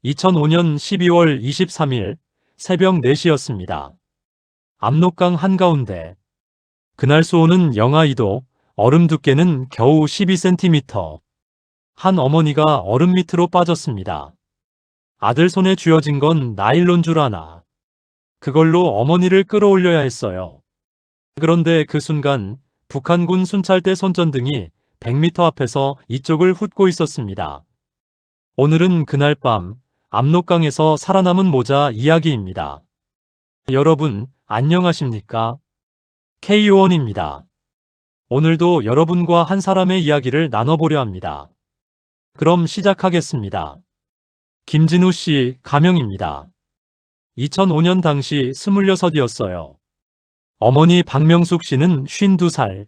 2005년 12월 23일 새벽 4시였습니다. 압록강 한가운데. 그날 수온은 영하 2도, 얼음 두께는 겨우 12cm. 한 어머니가 얼음 밑으로 빠졌습니다. 아들 손에 쥐어진 건 나일론 줄 하나. 그걸로 어머니를 끌어올려야 했어요. 그런데 그 순간 북한군 순찰대 손전등이 100m 앞에서 이쪽을 훑고 있었습니다. 오늘은 그날 밤 압록강에서 살아남은 모자 이야기입니다. 여러분, 안녕하십니까? K-요원입니다. 오늘도 여러분과 한 사람의 이야기를 나눠보려 합니다. 그럼 시작하겠습니다. 김진우 씨, 가명입니다. 2005년 당시 26이었어요. 어머니 박명숙 씨는 52살.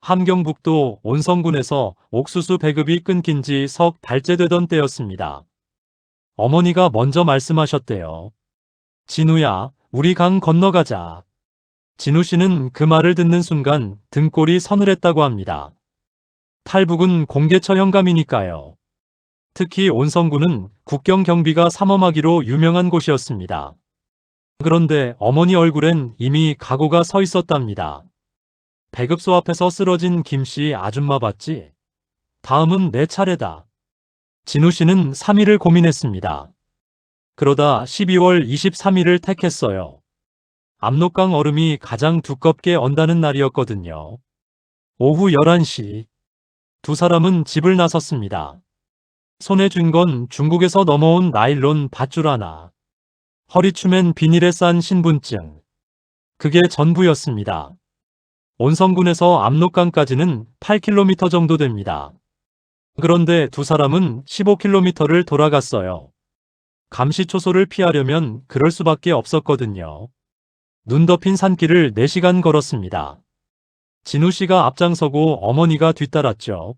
함경북도 온성군에서 옥수수 배급이 끊긴 지 석 달째 되던 때였습니다. 어머니가 먼저 말씀하셨대요. 진우야, 우리 강 건너가자. 진우 씨는 그 말을 듣는 순간 등골이 서늘했다고 합니다. 탈북은 공개처 현감이니까요. 특히 온성군은 국경 경비가 삼엄하기로 유명한 곳이었습니다. 그런데 어머니 얼굴엔 이미 각오가 서 있었답니다. 배급소 앞에서 쓰러진 김씨 아줌마 봤지? 다음은 내 차례다. 진우 씨는 3일을 고민했습니다. 그러다 12월 23일을 택했어요. 압록강 얼음이 가장 두껍게 언다는 날이었거든요. 오후 11시. 두 사람은 집을 나섰습니다. 손에 쥔 건 중국에서 넘어온 나일론 밧줄 하나. 허리춤엔 비닐에 싼 신분증. 그게 전부였습니다. 온성군에서 압록강까지는 8km 정도 됩니다. 그런데 두 사람은 15km를 돌아갔어요. 감시초소를 피하려면 그럴 수밖에 없었거든요. 눈 덮인 산길을 4시간 걸었습니다. 진우 씨가 앞장서고 어머니가 뒤따랐죠.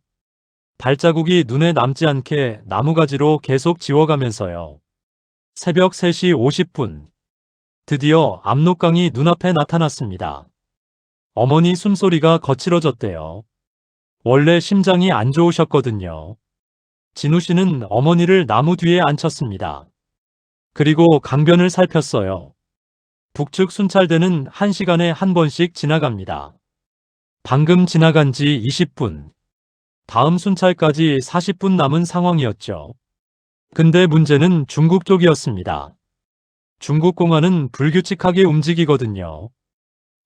발자국이 눈에 남지 않게 나무가지로 계속 지워가면서요. 새벽 3시 50분. 드디어 압록강이 눈앞에 나타났습니다. 어머니 숨소리가 거칠어졌대요. 원래 심장이 안 좋으셨거든요. 진우 씨는 어머니를 나무 뒤에 앉혔습니다. 그리고 강변을 살폈어요. 북측 순찰대는 1시간에 한 번씩 지나갑니다. 방금 지나간 지 20분. 다음 순찰까지 40분 남은 상황이었죠. 근데 문제는 중국 쪽이었습니다. 중국 공안은 불규칙하게 움직이거든요.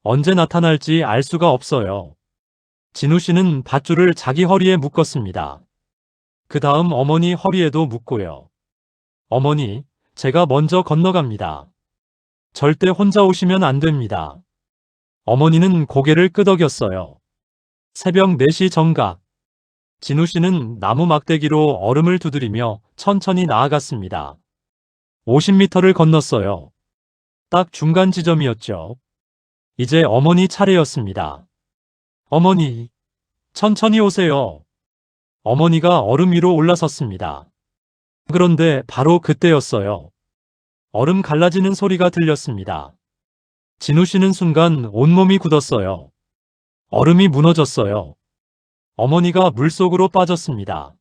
언제 나타날지 알 수가 없어요. 진우 씨는 밧줄을 자기 허리에 묶었습니다. 그 다음 어머니 허리에도 묶고요. 어머니, 제가 먼저 건너갑니다. 절대 혼자 오시면 안 됩니다. 어머니는 고개를 끄덕였어요. 새벽 4시 정각. 진우 씨는 나무 막대기로 얼음을 두드리며 천천히 나아갔습니다. 50m를 건넜어요. 딱 중간 지점이었죠. 이제 어머니 차례였습니다. 어머니, 천천히 오세요. 어머니가 얼음 위로 올라섰습니다. 그런데 바로 그때였어요. 얼음 갈라지는 소리가 들렸습니다. 진우 씨는 순간 온몸이 굳었어요. 얼음이 무너졌어요. 어머니가 물속으로 빠졌습니다.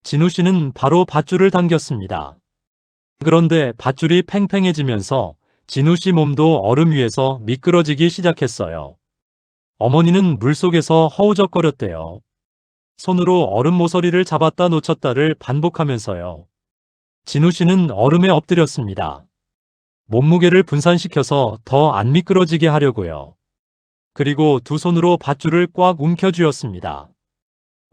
진우 씨는 바로 밧줄을 당겼습니다. 그런데 밧줄이 팽팽해지면서 진우 씨 몸도 얼음 위에서 미끄러지기 시작했어요. 어머니는 물속에서 허우적거렸대요. 손으로 얼음 모서리를 잡았다 놓쳤다를 반복하면서요. 진우 씨는 얼음에 엎드렸습니다. 몸무게를 분산시켜서 더 안 미끄러지게 하려고요. 그리고 두 손으로 밧줄을 꽉 움켜쥐었습니다.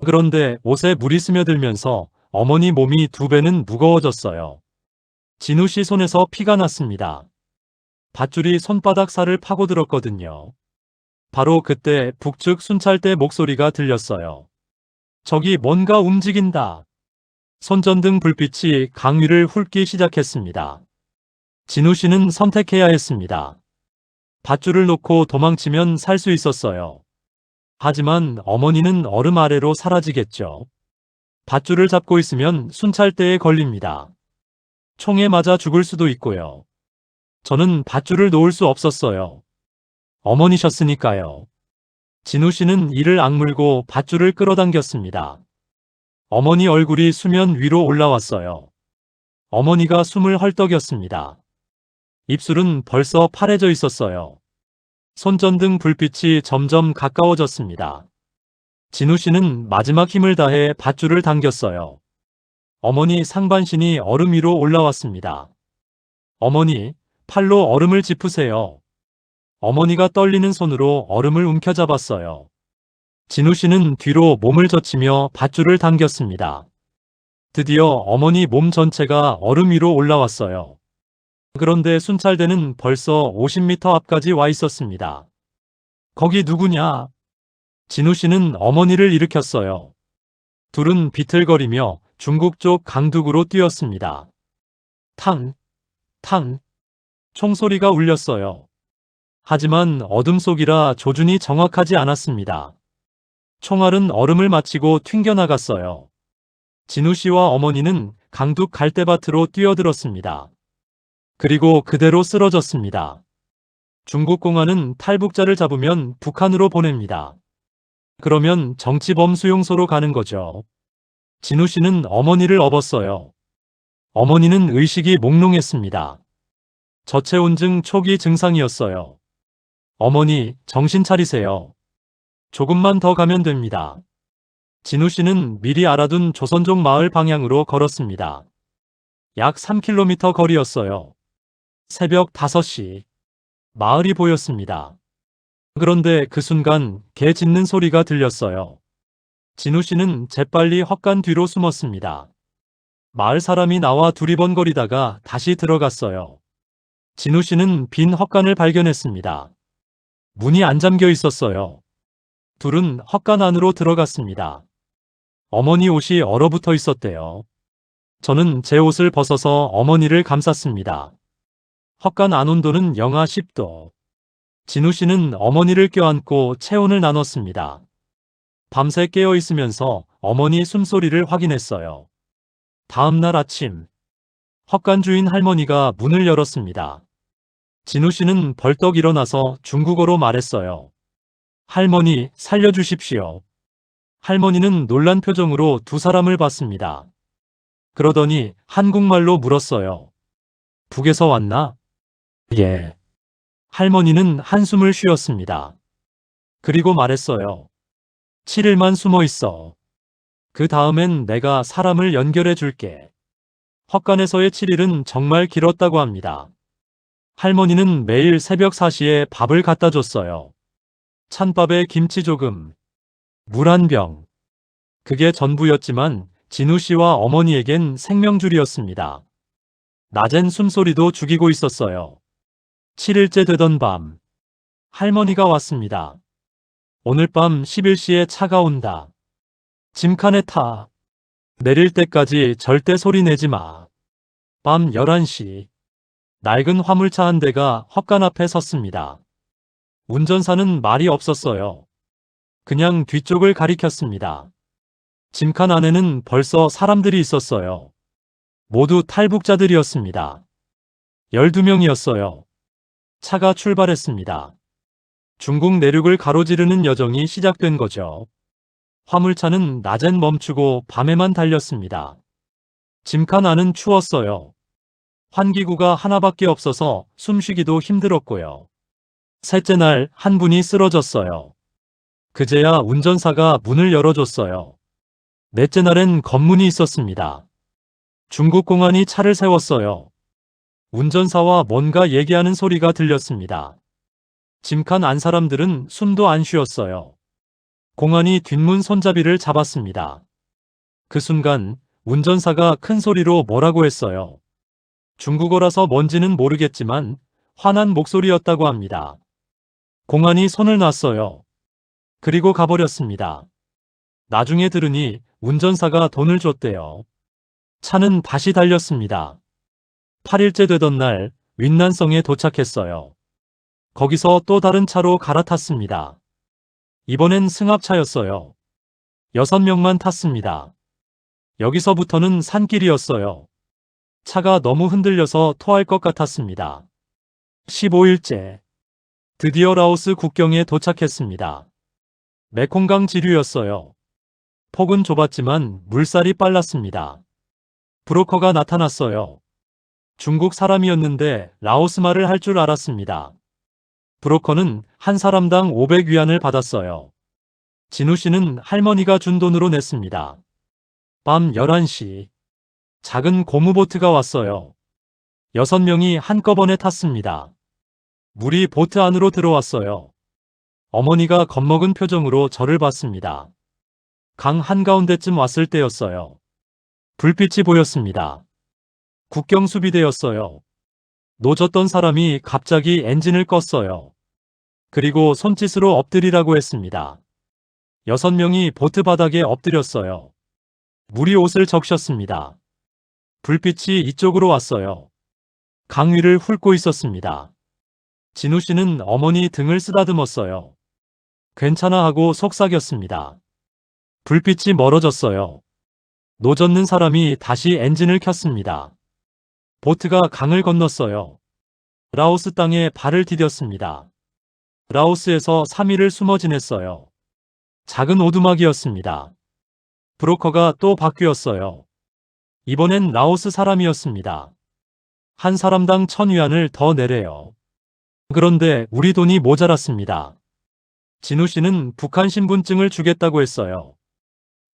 그런데 옷에 물이 스며들면서 어머니 몸이 2배는 무거워졌어요. 진우 씨 손에서 피가 났습니다. 밧줄이 손바닥 살을 파고들었거든요. 바로 그때 북측 순찰대 목소리가 들렸어요. 저기 뭔가 움직인다. 손전등 불빛이 강 위를 훑기 시작했습니다. 진우 씨는 선택해야 했습니다. 밧줄을 놓고 도망치면 살 수 있었어요. 하지만 어머니는 얼음 아래로 사라지겠죠. 밧줄을 잡고 있으면 순찰대에 걸립니다. 총에 맞아 죽을 수도 있고요. 저는 밧줄을 놓을 수 없었어요. 어머니셨으니까요. 진우 씨는 이를 악물고 밧줄을 끌어당겼습니다. 어머니 얼굴이 수면 위로 올라왔어요. 어머니가 숨을 헐떡였습니다. 입술은 벌써 파래져 있었어요. 손전등 불빛이 점점 가까워졌습니다. 진우 씨는 마지막 힘을 다해 밧줄을 당겼어요. 어머니 상반신이 얼음 위로 올라왔습니다. 어머니, 팔로 얼음을 짚으세요. 어머니가 떨리는 손으로 얼음을 움켜잡았어요. 진우 씨는 뒤로 몸을 젖히며 밧줄을 당겼습니다. 드디어 어머니 몸 전체가 얼음 위로 올라왔어요. 그런데 순찰대는 벌써 50m 앞까지 와 있었습니다. 거기 누구냐? 진우 씨는 어머니를 일으켰어요. 둘은 비틀거리며 중국 쪽 강둑으로 뛰었습니다. 탕, 탕, 총소리가 울렸어요. 하지만 어둠 속이라 조준이 정확하지 않았습니다. 총알은 얼음을 맞히고 튕겨나갔어요. 진우 씨와 어머니는 강둑 갈대밭으로 뛰어들었습니다. 그리고 그대로 쓰러졌습니다. 중국 공안은 탈북자를 잡으면 북한으로 보냅니다. 그러면 정치범 수용소로 가는 거죠. 진우 씨는 어머니를 업었어요. 어머니는 의식이 몽롱했습니다. 저체온증 초기 증상이었어요. 어머니, 정신 차리세요. 조금만 더 가면 됩니다. 진우 씨는 미리 알아둔 조선족 마을 방향으로 걸었습니다. 약 3km 거리였어요. 새벽 5시. 마을이 보였습니다. 그런데 그 순간 개 짖는 소리가 들렸어요. 진우 씨는 재빨리 헛간 뒤로 숨었습니다. 마을 사람이 나와 두리번거리다가 다시 들어갔어요. 진우 씨는 빈 헛간을 발견했습니다. 문이 안 잠겨 있었어요. 둘은 헛간 안으로 들어갔습니다. 어머니 옷이 얼어붙어 있었대요. 저는 제 옷을 벗어서 어머니를 감쌌습니다. 헛간 안 온도는 영하 10도. 진우 씨는 어머니를 껴안고 체온을 나눴습니다. 밤새 깨어 있으면서 어머니 숨소리를 확인했어요. 다음 날 아침, 헛간 주인 할머니가 문을 열었습니다. 진우 씨는 벌떡 일어나서 중국어로 말했어요. 할머니, 살려주십시오. 할머니는 놀란 표정으로 두 사람을 봤습니다. 그러더니 한국말로 물었어요. 북에서 왔나? 예. 할머니는 한숨을 쉬었습니다. 그리고 말했어요. 7일만 숨어 있어. 그 다음엔 내가 사람을 연결해 줄게. 헛간에서의 7일은 정말 길었다고 합니다. 할머니는 매일 새벽 4시에 밥을 갖다 줬어요. 찬밥에 김치 조금, 물 한 병. 그게 전부였지만 진우 씨와 어머니에겐 생명줄이었습니다. 낮엔 숨소리도 죽이고 있었어요. 7일째 되던 밤, 할머니가 왔습니다. 오늘 밤 11시에 차가 온다. 짐칸에 타. 내릴 때까지 절대 소리 내지 마. 밤 11시, 낡은 화물차 한 대가 헛간 앞에 섰습니다. 운전사는 말이 없었어요. 그냥 뒤쪽을 가리켰습니다. 짐칸 안에는 벌써 사람들이 있었어요. 모두 탈북자들이었습니다. 12명이었어요. 차가 출발했습니다. 중국 내륙을 가로지르는 여정이 시작된 거죠. 화물차는 낮엔 멈추고 밤에만 달렸습니다. 짐칸 안은 추웠어요. 환기구가 하나밖에 없어서 숨쉬기도 힘들었고요. 셋째 날 한 분이 쓰러졌어요. 그제야 운전사가 문을 열어줬어요. 넷째 날엔 검문이 있었습니다. 중국 공안이 차를 세웠어요. 운전사와 뭔가 얘기하는 소리가 들렸습니다. 짐칸 안 사람들은 숨도 안 쉬었어요. 공안이 뒷문 손잡이를 잡았습니다. 그 순간 운전사가 큰 소리로 뭐라고 했어요. 중국어라서 뭔지는 모르겠지만 화난 목소리였다고 합니다. 공안이 손을 놨어요. 그리고 가버렸습니다. 나중에 들으니 운전사가 돈을 줬대요. 차는 다시 달렸습니다. 8일째 되던 날 윈난성에 도착했어요. 거기서 또 다른 차로 갈아탔습니다. 이번엔 승합차였어요. 6명만 탔습니다. 여기서부터는 산길이었어요. 차가 너무 흔들려서 토할 것 같았습니다. 15일째. 드디어 라오스 국경에 도착했습니다. 메콩강 지류였어요. 폭은 좁았지만 물살이 빨랐습니다. 브로커가 나타났어요. 중국 사람이었는데 라오스 말을 할 줄 알았습니다. 브로커는 한 사람당 500위안을 받았어요. 진우 씨는 할머니가 준 돈으로 냈습니다. 밤 11시. 작은 고무보트가 왔어요. 6명이 한꺼번에 탔습니다. 물이 보트 안으로 들어왔어요. 어머니가 겁먹은 표정으로 저를 봤습니다. 강 한가운데쯤 왔을 때였어요. 불빛이 보였습니다. 국경 수비대였어요. 노졌던 사람이 갑자기 엔진을 껐어요. 그리고 손짓으로 엎드리라고 했습니다. 6명이 보트 바닥에 엎드렸어요. 물이 옷을 적셨습니다. 불빛이 이쪽으로 왔어요. 강 위를 훑고 있었습니다. 진우 씨는 어머니 등을 쓰다듬었어요. 괜찮아 하고 속삭였습니다. 불빛이 멀어졌어요. 노젓는 사람이 다시 엔진을 켰습니다. 보트가 강을 건넜어요. 라오스 땅에 발을 디뎠습니다. 라오스에서 3일을 숨어 지냈어요. 작은 오두막이었습니다. 브로커가 또 바뀌었어요. 이번엔 라오스 사람이었습니다. 한 사람당 1000위안을 더 내래요. 그런데 우리 돈이 모자랐습니다. 진우 씨는 북한 신분증을 주겠다고 했어요.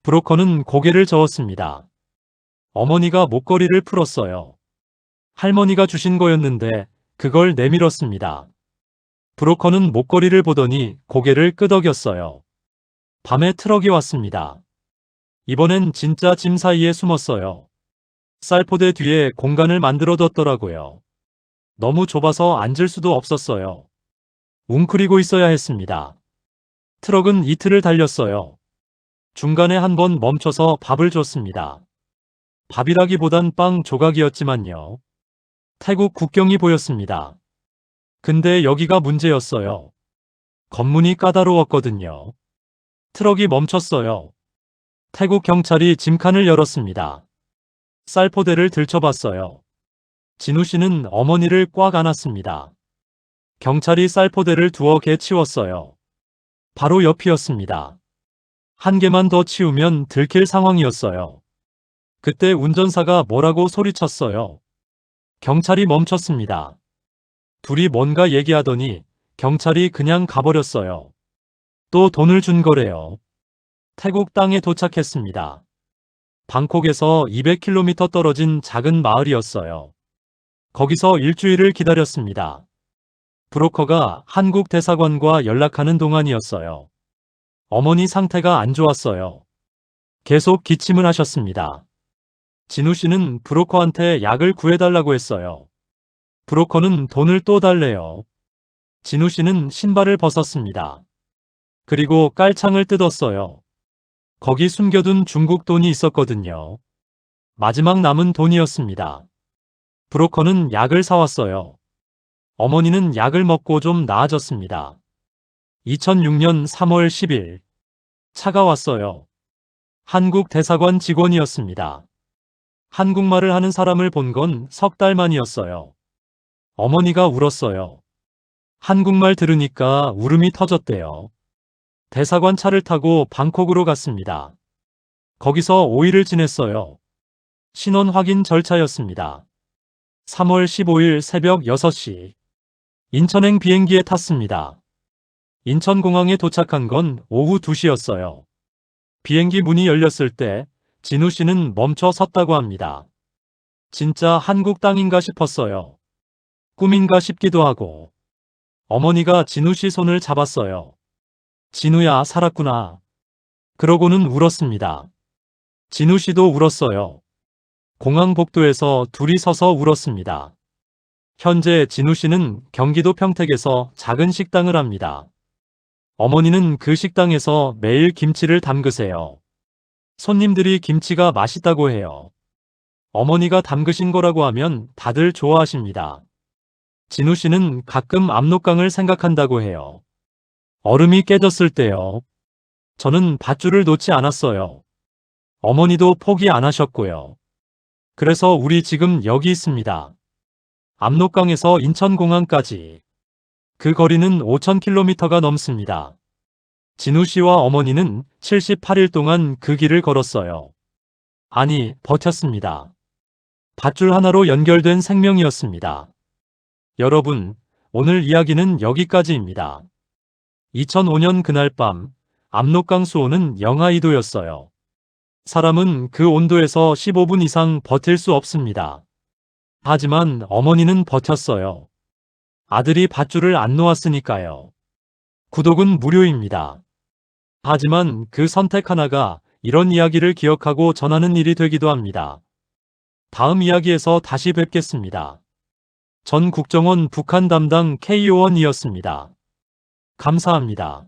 브로커는 고개를 저었습니다. 어머니가 목걸이를 풀었어요. 할머니가 주신 거였는데 그걸 내밀었습니다. 브로커는 목걸이를 보더니 고개를 끄덕였어요. 밤에 트럭이 왔습니다. 이번엔 진짜 짐 사이에 숨었어요. 쌀포대 뒤에 공간을 만들어뒀더라고요. 너무 좁아서 앉을 수도 없었어요. 웅크리고 있어야 했습니다. 트럭은 이틀을 달렸어요. 중간에 한 번 멈춰서 밥을 줬습니다. 밥이라기보단 빵 조각이었지만요. 태국 국경이 보였습니다. 근데 여기가 문제였어요. 검문이 까다로웠거든요. 트럭이 멈췄어요. 태국 경찰이 짐칸을 열었습니다. 쌀포대를 들춰봤어요. 진우 씨는 어머니를 꽉 안았습니다. 경찰이 쌀포대를 두어 개 치웠어요. 바로 옆이었습니다. 한 개만 더 치우면 들킬 상황이었어요. 그때 운전사가 뭐라고 소리쳤어요. 경찰이 멈췄습니다. 둘이 뭔가 얘기하더니 경찰이 그냥 가버렸어요. 또 돈을 준 거래요. 태국 땅에 도착했습니다. 방콕에서 200km 떨어진 작은 마을이었어요. 거기서 일주일을 기다렸습니다. 브로커가 한국 대사관과 연락하는 동안이었어요. 어머니 상태가 안 좋았어요. 계속 기침을 하셨습니다. 진우 씨는 브로커한테 약을 구해달라고 했어요. 브로커는 돈을 또 달래요. 진우 씨는 신발을 벗었습니다. 그리고 깔창을 뜯었어요. 거기 숨겨둔 중국 돈이 있었거든요. 마지막 남은 돈이었습니다. 브로커는 약을 사왔어요. 어머니는 약을 먹고 좀 나아졌습니다. 2006년 3월 10일. 차가 왔어요. 한국 대사관 직원이었습니다. 한국말을 하는 사람을 본 건 석 달 만이었어요. 어머니가 울었어요. 한국말 들으니까 울음이 터졌대요. 대사관 차를 타고 방콕으로 갔습니다. 거기서 5일을 지냈어요. 신원 확인 절차였습니다. 3월 15일 새벽 6시. 인천행 비행기에 탔습니다. 인천공항에 도착한 건 오후 2시였어요. 비행기 문이 열렸을 때 진우 씨는 멈춰 섰다고 합니다. 진짜 한국 땅인가 싶었어요. 꿈인가 싶기도 하고. 어머니가 진우 씨 손을 잡았어요. 진우야, 살았구나. 그러고는 울었습니다. 진우 씨도 울었어요. 공항 복도에서 둘이 서서 울었습니다. 현재 진우 씨는 경기도 평택에서 작은 식당을 합니다. 어머니는 그 식당에서 매일 김치를 담그세요. 손님들이 김치가 맛있다고 해요. 어머니가 담그신 거라고 하면 다들 좋아하십니다. 진우 씨는 가끔 압록강을 생각한다고 해요. 얼음이 깨졌을 때요. 저는 밧줄을 놓지 않았어요. 어머니도 포기 안 하셨고요. 그래서 우리 지금 여기 있습니다. 압록강에서 인천공항까지. 그 거리는 5000km가 넘습니다. 진우 씨와 어머니는 78일 동안 그 길을 걸었어요. 아니, 버텼습니다. 밧줄 하나로 연결된 생명이었습니다. 여러분, 오늘 이야기는 여기까지입니다. 2005년 그날 밤, 압록강 수온은 영하 2도였어요. 사람은 그 온도에서 15분 이상 버틸 수 없습니다. 하지만 어머니는 버텼어요. 아들이 밧줄을 안 놓았으니까요. 구독은 무료입니다. 하지만 그 선택 하나가 이런 이야기를 기억하고 전하는 일이 되기도 합니다. 다음 이야기에서 다시 뵙겠습니다. 전 국정원 북한 담당 K 요원이었습니다. 감사합니다.